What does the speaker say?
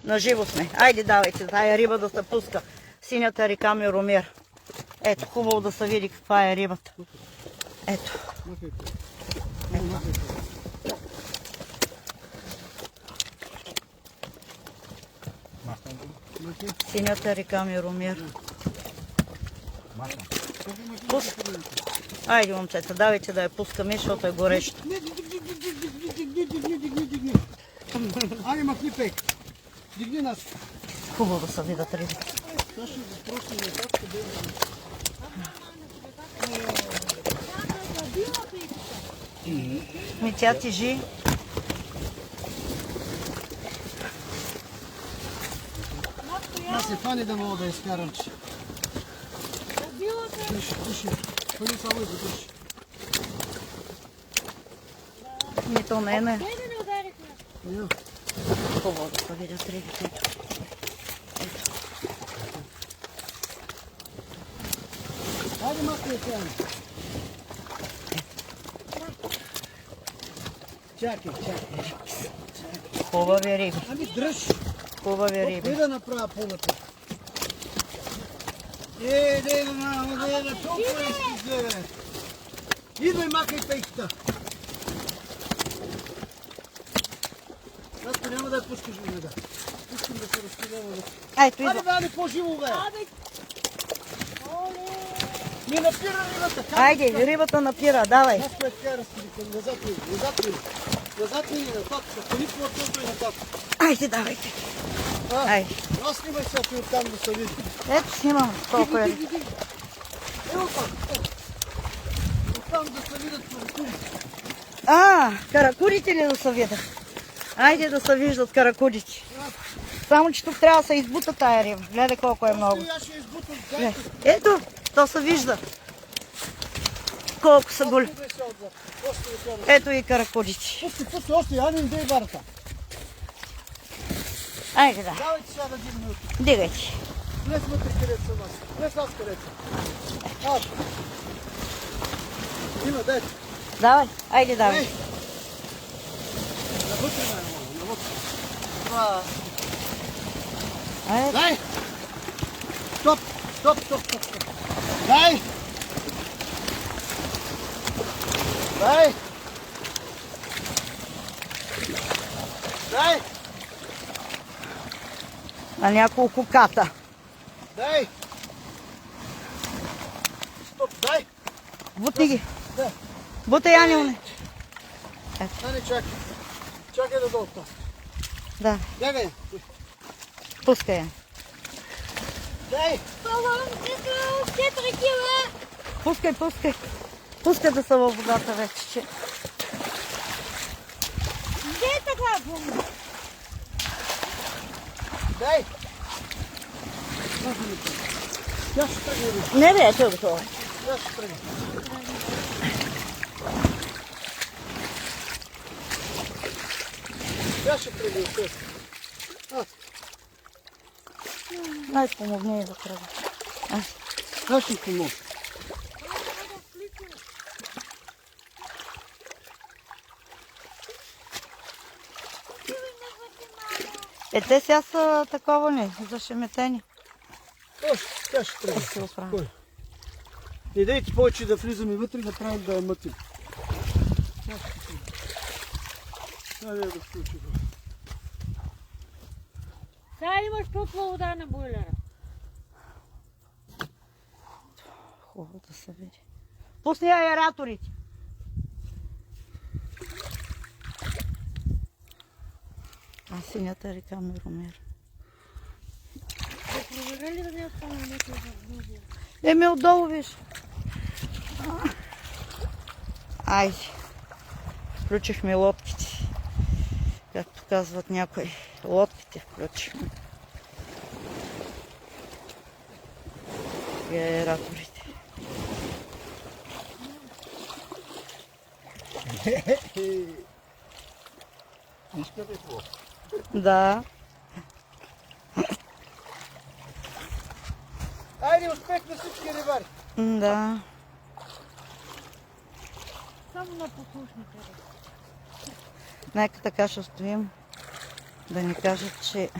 На живо сме. Айде, давайте тая риба да се пуска. Синята река Миромир. Ето, хубаво да се види каква е рибата. Ето. Синята река Миромир. Айде, момчета, давайте да я пускаме, защото е горещо. Айде, махни пек. Дигни нас. Хубаво да се видят рибите. Ми тя тежи. Аз се фани да мога да изкарам, че. Тиши. Ходи само и задържи. Ми то не. Я. Хубаво да се видят рибите. Айде, махни я тя. Чакай. Хубави риби. Ами дръж. Хубави риби. Кой да направя пълната? Да толкова изтизле. Идвай, махай пейката. Аз няма да я пускаш веднага. Искам да се разпиляваме. Айде, Айде, идва. бе, по-живо, бе. Ми напира рибата. Айде, рибата напира, давай. Аз ме така разпиликам. Назад ми, назад. Стани по-отното и назад. Айде, давайте. Айде. Аз снимай сега ти оттам да се види. Ето снимам колко е. Диги. Ево там. Оттам да се видят каракури. Каракудите ли да се видят? Айде да се виждат каракудите. Само, че тук трябва да се избута тая риба. Гледай колко е много. Аз ще избутам. Ето, то се вижда. Колко са голи. Ето и каракудите. Пусти, още, ани не дай барата. Айде, да. Давайте сега да дигне от тук. Дигайте. Влез вътре където съм аз. Влез аз където съм. Аз. Има, дайте. Давай, айде, давай. Ей! Навътре най-много, навътре. Това... Айде. Дай! Стоп! Дай! На няколко ката. Дай! Стоп, дай! Бутни ги. Да. Бутай, Анилне. Ани, чакай. Чакай да долу. Да, Бягай. пускай я. Дай! Пускай. Пускай да са във водата вече. Че... Дай! Тя ще тръгне. Не бе, ето готово. Тя ще тръгне. Тя ще тръгне. Най помогни да тръгне. Аз ще помогна. Те сега са такова не, зашеметени. Тя ще тръгне. Ще го правим. Кой? Не дайте повече да влизаме вътре, да правим да я мътим. Айде да включи. Сега имаш топла вода на бойлера. Хубаво да се види. Пусни аераторите. Синята река Миромир. Да проверя ли да не остана някой в Грузия? Еми отдолу виж. Айде. Включихме лодките. Както казват някои. Лодките включихме. И аераторите. Да. Айде, успех на всички рибари! Да. Само на послушните. Нека така ще стоим. Да ни кажат, че